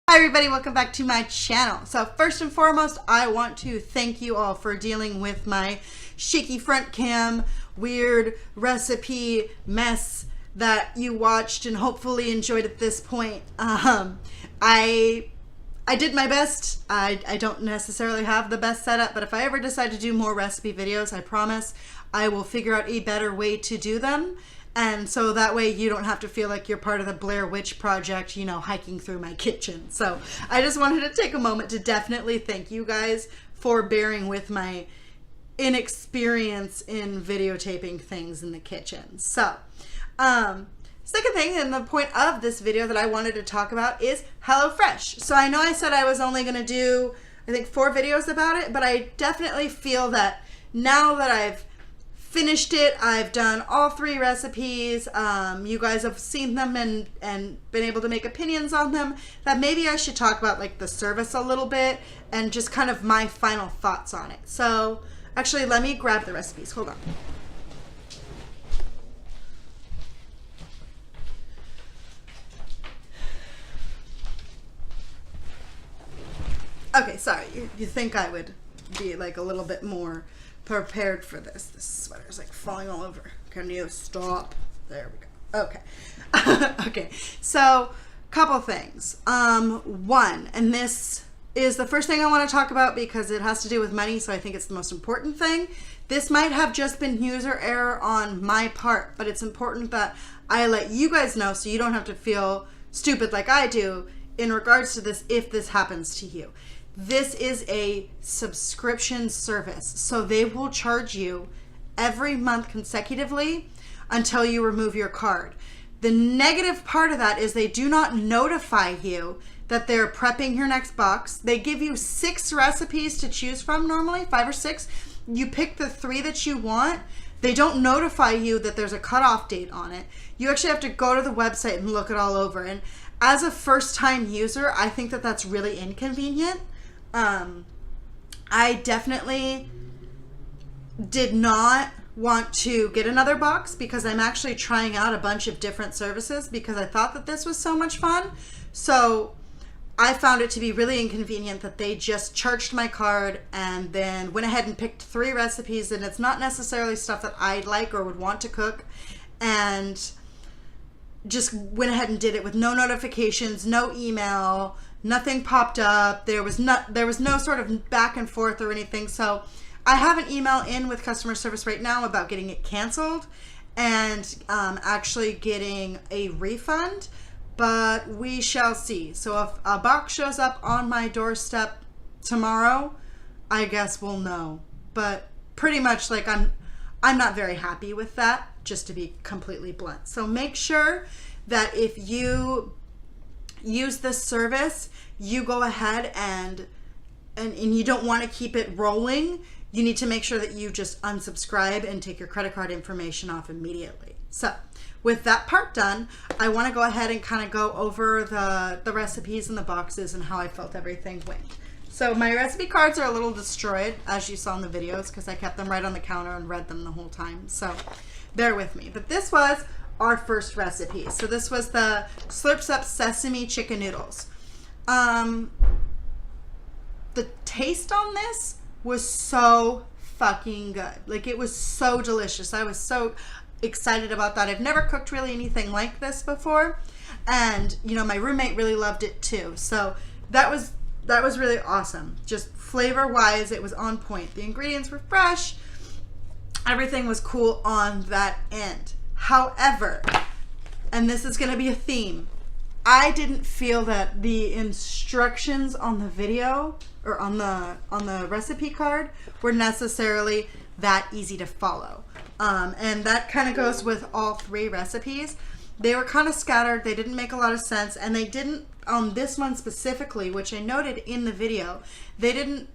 Hi everybody, welcome back to my channel. So first and foremost, I want to thank you all for dealing with my shaky front cam, weird recipe mess that you watched and hopefully enjoyed at this point. I did my best. I don't necessarily have the best setup, but if I ever decide to do more recipe videos, I promise I will figure out a better way to do them. And so that way you don't have to feel like you're part of the Blair Witch Project, you know, hiking through my kitchen. So I just wanted to take a moment to definitely thank you guys for bearing with my inexperience in videotaping things in the kitchen. So, second thing, and the point of this video that I wanted to talk about is HelloFresh. So I know I said I was only going to do, I think, 4 videos about it, but I definitely feel that now that I've finished it, I've done all 3 recipes, you guys have seen them and been able to make opinions on them, that maybe I should talk about like the service a little bit and just kind of my final thoughts on it. So actually, let me grab the recipes. Hold on. Okay, sorry, you think I would be like a little bit more prepared for this. This sweater's like falling all over. Can you stop? There we go. Okay. Okay, so couple things. One, and this is the first thing I want to talk about because it has to do with money, so I think it's the most important thing. This might have just been user error on my part, but it's important that I let you guys know so you don't have to feel stupid like I do in regards to this if this happens to you. This is a subscription service, so they will charge you every month consecutively until you remove your card. The negative part of that is they do not notify you that they're prepping your next box. They give you 6 recipes to choose from normally, 5 or 6. You pick the 3 that you want. They don't notify you that there's a cutoff date on it. You actually have to go to the website and look it all over. And as a first-time user, I think that that's really inconvenient. I definitely did not want to get another box because I'm actually trying out a bunch of different services because I thought that this was so much fun. So I found it to be really inconvenient that they just charged my card and then went ahead and picked 3 recipes, and it's not necessarily stuff that I like or would want to cook, and just went ahead and did it with no notifications, no email, nothing popped up. There was no sort of back and forth or anything. So I have an email in with customer service right now about getting it canceled and actually getting a refund, but we shall see. So if a box shows up on my doorstep tomorrow, I guess we'll know. But pretty much like I'm not very happy with that, just to be completely blunt. So make sure that if you use this service, you go ahead and you don't want to keep it rolling, you need to make sure that you just unsubscribe and take your credit card information off immediately. So with that part done, I want to go ahead and kind of go over the recipes and the boxes and how I felt everything went. So my recipe cards are a little destroyed, as you saw in the videos, because I kept them right on the counter and read them the whole time. So bear with me. But this was our first recipe. So this was the Slurps Up Sesame Chicken Noodles. The taste on this was so fucking good. Like, it was so delicious. I was so excited about that. I've never cooked really anything like this before. And, you know, my roommate really loved it too. So that was really awesome. Just flavor-wise, it was on point. The ingredients were fresh. Everything was cool on that end. However, and this is going to be a theme, I didn't feel that the instructions on the video or on the recipe card were necessarily that easy to follow. And that kind of goes with all 3 recipes. They were kind of scattered. They didn't make a lot of sense. And they didn't, on this one specifically, which I noted in the video, they didn't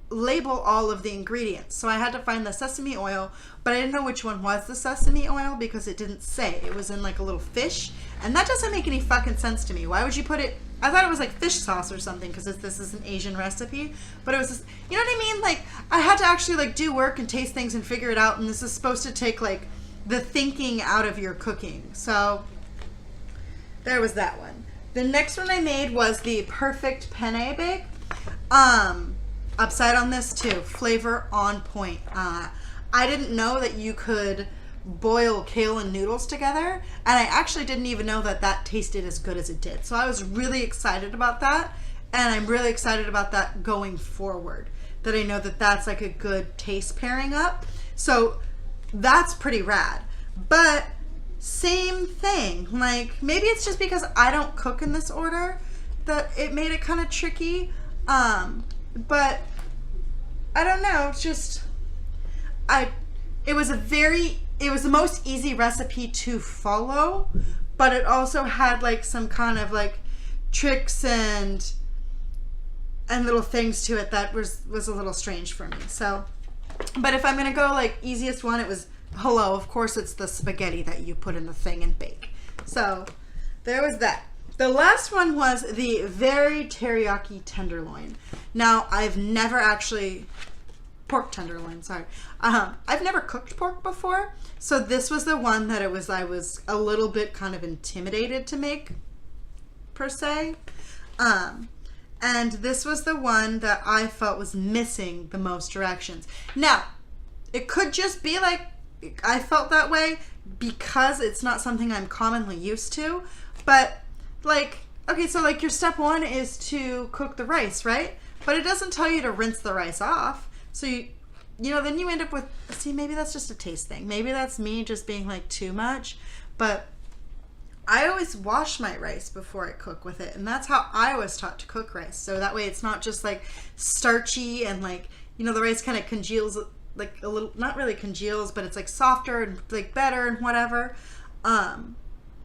label all of the ingredients. So I had to find the sesame oil, but I didn't know which one was the sesame oil because it didn't say. It was in like a little fish, and that doesn't make any fucking sense to me. Why would you put it? I thought it was like fish sauce or something because this is an Asian recipe, but it was just, you know what I mean? Like, I had to actually like do work and taste things and figure it out, and this is supposed to take like the thinking out of your cooking. So there was that one. The next one I made was the perfect penne bake. Upside on this too, flavor on point. I didn't know that you could boil kale and noodles together, and I actually didn't even know that that tasted as good as it did. So I was really excited about that, and I'm really excited about that going forward, that I know that that's like a good taste pairing up. So that's pretty rad. But same thing, like maybe it's just because I don't cook in this order that it made it kind of tricky. But I don't know, it's just it was the most easy recipe to follow, but it also had like some kind of like tricks and little things to it that was a little strange for me. So, but if I'm gonna go like easiest one, it was of course it's the spaghetti that you put in the thing and bake. So there was that. The last one was the very teriyaki tenderloin. Now I've never actually pork tenderloin, sorry. I've never cooked pork before, so this was the one that I was a little bit kind of intimidated to make, per se. And this was the one that I felt was missing the most directions. Now, it could just be like, I felt that way because it's not something I'm commonly used to, but like, okay, so like your step one is to cook the rice, right? But it doesn't tell you to rinse the rice off. So then you end up with, see, maybe that's just a taste thing. Maybe that's me just being like too much, but I always wash my rice before I cook with it. And that's how I was taught to cook rice. So that way it's not just like starchy and like, the rice kind of congeals, like a little, not really congeals, but it's like softer and like better and whatever.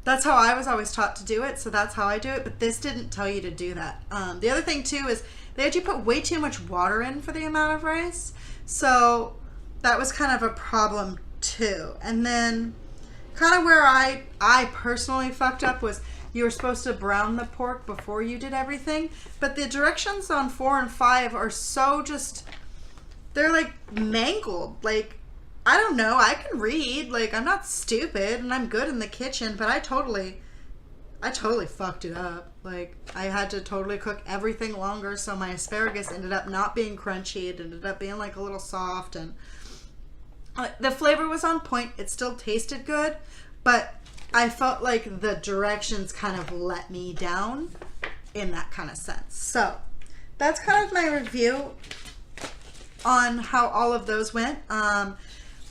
That's how I was always taught to do it. So that's how I do it. But this didn't tell you to do that. The other thing too is they had you put way too much water in for the amount of rice. So that was kind of a problem too. And then kind of where I personally fucked up was you were supposed to brown the pork before you did everything. But the directions on 4 and 5 are so just, they're like mangled. Like, I don't know. I can read. Like, I'm not stupid and I'm good in the kitchen, but I totally fucked it up. Like, I had to totally cook everything longer, so my asparagus ended up not being crunchy. It ended up being like a little soft, and the flavor was on point. It still tasted good, but I felt like the directions kind of let me down in that kind of sense. So that's kind of my review on how all of those went.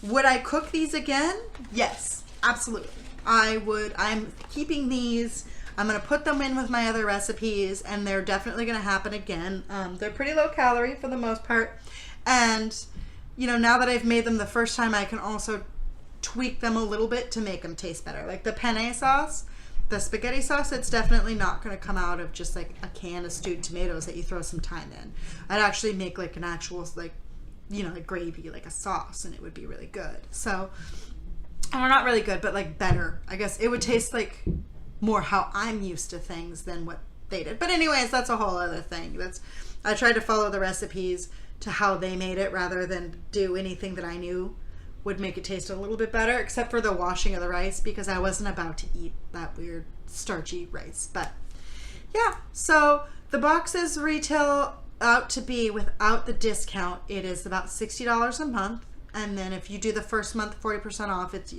Would I cook these again? Yes, absolutely. I would. I'm keeping these. I'm going to put them in with my other recipes, and they're definitely going to happen again. They're pretty low calorie for the most part. And, now that I've made them the first time, I can also tweak them a little bit to make them taste better. Like the penne sauce, the spaghetti sauce, it's definitely not going to come out of just like a can of stewed tomatoes that you throw some thyme in. I'd actually make like an actual, like, like gravy, like a sauce, and it would be really good. So, or not really good, but like better. I guess it would taste like more how I'm used to things than what they did. But anyways, that's a whole other thing. I tried to follow the recipes to how they made it rather than do anything that I knew would make it taste a little bit better, except for the washing of the rice, because I wasn't about to eat that weird starchy rice. But yeah, so the boxes retail out to be, without the discount, it is about $60 a month. And then if you do the first month 40% off, it's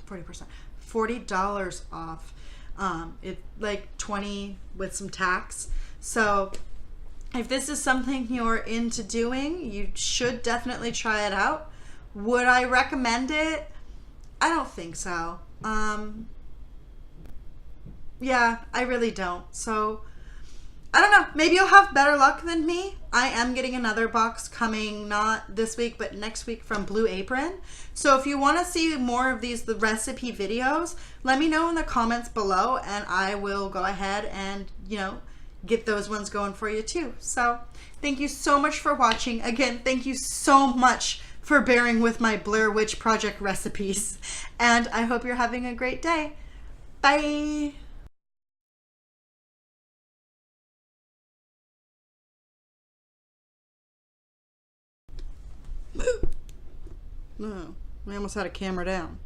$40 off. It like $20 with some tax. So if this is something you're into doing, you should definitely try it out. Would I recommend it? I don't think so. Yeah, I really don't. So I don't know. Maybe you'll have better luck than me. I am getting another box coming, not this week, but next week, from Blue Apron. So if you want to see more of the recipe videos, let me know in the comments below, and I will go ahead and, get those ones going for you too. So thank you so much for watching. Again, thank you so much for bearing with my Blair Witch Project recipes. And I hope you're having a great day. Bye. No, we almost had a camera down.